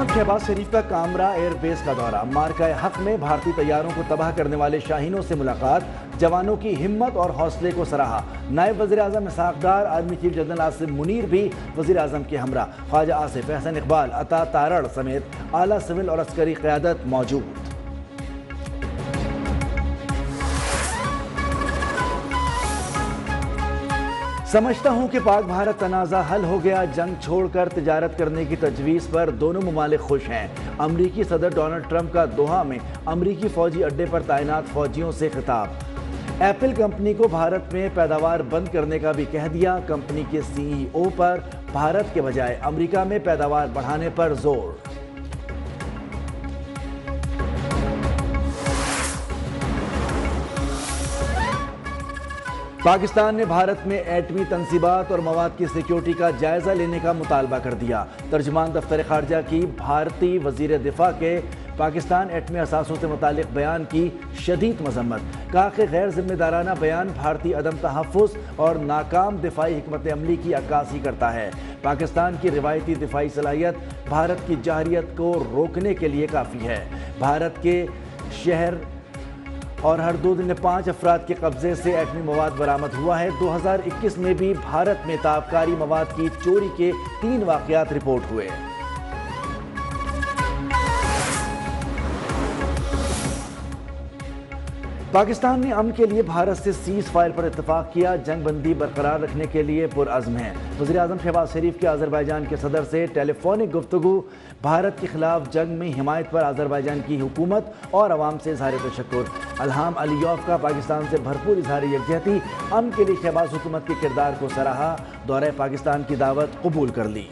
वज़ीर-ए-आज़म शहबाज शरीफ का Kamra air base का दौरा, मार्का हक में भारतीय तैयारों को तबाह करने वाले शाहीनों से मुलाकात, जवानों की हिम्मत और हौसले को सराहा। नायब वज़ीर-ए-आज़म Ishaq Dar, army chief general Asim Munir भी वज़ीर-ए-आज़म के हमरा, ख्वाजा आसिफ, एहसन इकबाल, अता तारड़ समेत आला सिविल और अस्करी क़यादत मौजूद। समझता हूँ कि पाक भारत तनाज़ा हल हो गया, जंग छोड़कर तिजारत करने की तजवीज़ पर दोनों ममालिक खुश हैं। अमरीकी सदर डोनाल्ड ट्रंप का दोहा में अमरीकी फ़ौजी अड्डे पर तैनात फ़ौजियों से खिताब। एप्पल कंपनी को भारत में पैदावार बंद करने का भी कह दिया। कंपनी के CEO पर भारत के बजाय अमरीका में पैदावार बढ़ाने पर जोर। पाकिस्तान ने भारत में एटमी तनसीबात और मवाद की सिक्योरिटी का जायजा लेने का मुतालबा कर दिया। तर्जुमान दफ्तर खारजा की भारतीय वजीर दिफा के पाकिस्तान एटमी असासों से मुतालिक बयान की शदीद मजम्मत। कहा कि गैर जिम्मेदाराना बयान भारतीय अदम तहफ़्फ़ुज़ और नाकाम दिफाई हिकमत अमली की अक्कासी करता है। पाकिस्तान की रिवायती दिफाई सलाहियत भारत की जाहरियत को रोकने के लिए काफ़ी है। भारत के शहर और हरदोद में 5 अफराद के कब्जे से एटमी मवाद बरामद हुआ है। 2021 में भी भारत में ताबकारी मवाद की चोरी के 3 वाक़यात रिपोर्ट हुए। पाकिस्तान ने अमन के लिए भारत से सीज़ फायर पर इत्तफाक किया, जंग बंदी बरकरार रखने के लिए पुरअज़्म है। वज़ीर-ए-आज़म शहबाज शरीफ के अज़रबैजान के सदर से टेलीफोनिक गुफ्तगू। भारत के खिलाफ जंग में हिमायत पर अज़रबैजान की हुकूमत और अवाम से इज़हार तशक्कुर। अल्हाम अलियौफ का पाकिस्तान से भरपूर इज़हार यकजहती, अमन के लिए शहबाज हुकूमत के किरदार को सराहा। दौरे पाकिस्तान की दावत कबूल कर ली।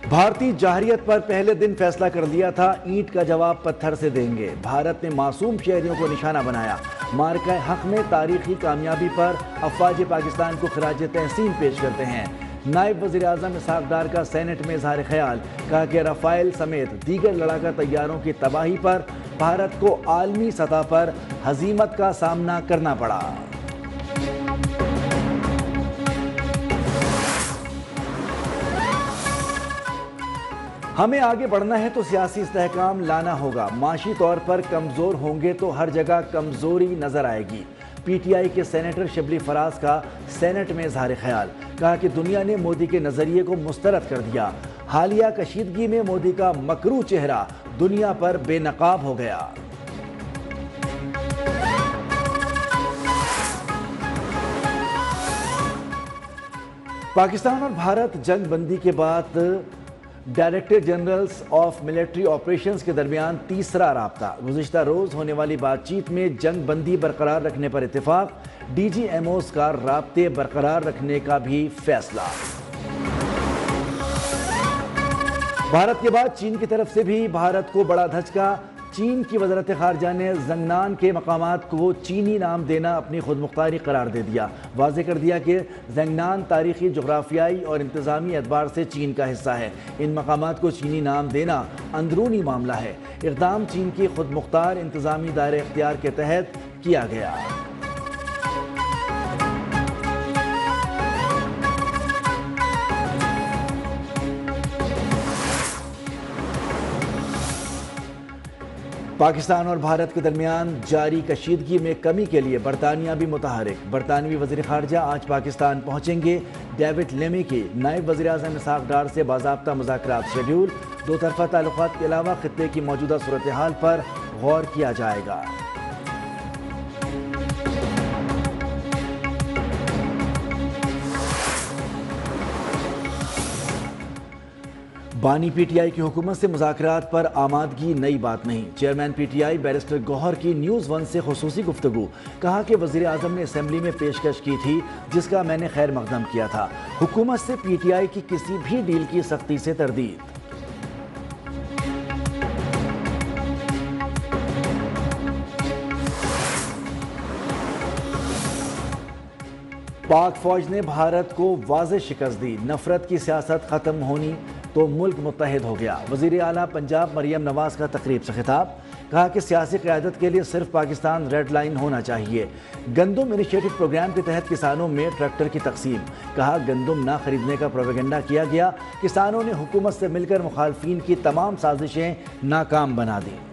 भारतीय जाहरियत पर पहले दिन फैसला कर लिया था, ईंट का जवाब पत्थर से देंगे। भारत ने मासूम शहरियों को निशाना बनाया। मार्का हक में तारीखी कामयाबी पर अफवाज पाकिस्तान को खराज तहसीन पेश करते हैं। नायब वज़ीर-ए-आज़म इसहाक़ डार का सेनेट में इज़हार ख्याल। कहा कि राफ़ेल समेत दीगर लड़ाका तैयारों की तबाही पर भारत को आलमी सतह पर हज़ीमत का सामना करना पड़ा। हमें आगे बढ़ना है तो सियासी इस्तेहकाम लाना होगा। माशी तौर पर कमज़ोर होंगे तो हर जगह कमज़ोरी नज़र आएगी। PTI के सेनेटर शिबली फराज का सेनेट में इज़हार ख्याल। कहा कि दुनिया ने मोदी के नज़रिए को मुस्तरद कर दिया। हालिया कशीदगी में मोदी का मकरू चेहरा दुनिया पर बेनकाब हो गया। पाकिस्तान और भारत जंग बंदी के बाद director generals of military operations के दरमियान तीसरा राब्ता। गुज़िश्ता रोज़ होने वाली बातचीत में जंग बंदी बरकरार रखने पर इत्तेफाक। DGMOs का राब्ते बरकरार रखने का भी फैसला। भारत के बाद चीन की तरफ से भी भारत को बड़ा धचका। चीन की वज़ारत ख़ारजा ने ज़ंगनान के मकामात को चीनी नाम देना अपनी खुदमुख्तारी करार दे दिया। वाज़े कर दिया कि ज़ंगनान तारीख़ी, जोग्राफियाई और इंतज़ामी एतबार से चीन का हिस्सा है। इन मकामात को चीनी नाम देना अंदरूनी मामला है। इक़दाम चीन की खुदमुख्तार इंतज़ामी दायरे इख्तियार के तहत किया गया। पाकिस्तान और भारत के दरमियान जारी कशीदगी में कमी के लिए बरतानिया भी मुतहरिक। बरतानवी वज़ीर ख़ारजा आज पाकिस्तान पहुँचेंगे। डेविड लेमी की नायब वज़ीर-ए-आज़म इसहाक़ डार से बाज़ाब्ता मुज़ाकरात शेड्यूल। दो तरफ़ा ताल्लुक़ात के अलावा ख़ित्ते की मौजूदा सूरत हाल पर गौर किया जाएगा। बानी PTI की हुकूमत से मुज़ाकरात पर आमादगी नई बात नहीं। चेयरमैन PTI बैरिस्टर गौहर की न्यूज़ 1 से खुसूसी गुफ्तगू। कहा कि वज़ीर-ए-आज़म ने असेंबली में पेशकश की थी जिसका मैंने खैर मकदम किया था। हुकूमत से PTI की किसी भी डील की सख्ती से तरदीद। पाक फौज ने भारत को वाज़ेह शिकस्त दी। नफरत की सियासत ख़त्म होनी तो मुल्क मुत्तहिद हो गया। वज़ीर आला पंजाब मरियम नवाज़ का तकरीब से खिताब। کہا کہ سیاسی قیادت کے لیے صرف پاکستان ریڈ لائن ہونا چاہیے۔ گندم انیشیٹو پروگرام کے تحت کسانوں میں ٹریکٹر کی تقسیم، کہا گندم نہ خریدنے کا پروپیگنڈا کیا گیا، کسانوں نے حکومت سے مل کر مخالفین کی تمام سازشیں ناکام بنا دیں۔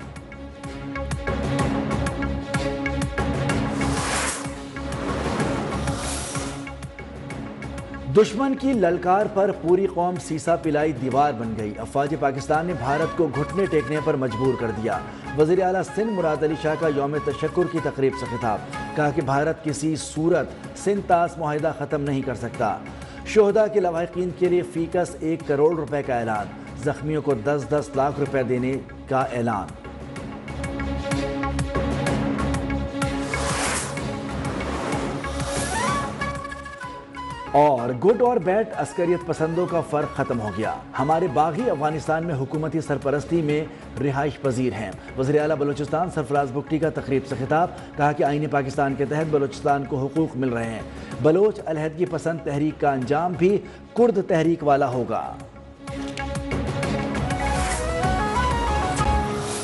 دشمن کی للکار پر پوری قوم سیسا پلائی دیوار بن گئی، افواج پاکستان نے بھارت کو گھٹنے ٹیکنے پر مجبور کر دیا۔ وزیر اعلیٰ سندھ مراد علی شاہ کا یوم تشکر کی تقریب سے خطاب، کہا کہ بھارت کسی صورت سندھ طاس معاہدہ ختم نہیں کر سکتا۔ شہداء کے لواحقین کے لیے فی کس 1 کروڑ روپے کا اعلان، زخمیوں کو 10 لاکھ روپے دینے کا اعلان۔ اور گڈ اور بیڈ عسکریت پسندوں کا فرق ختم ہو گیا، ہمارے باغی افغانستان میں حکومتی سرپرستی میں رہائش پذیر ہیں۔ وزیر اعلیٰ بلوچستان سرفراز بگٹی کا تقریب سے خطاب، کہا کہ آئین پاکستان کے تحت بلوچستان کو حقوق مل رہے ہیں، بلوچ علیحدگی پسند تحریک کا انجام بھی کرد تحریک والا ہوگا۔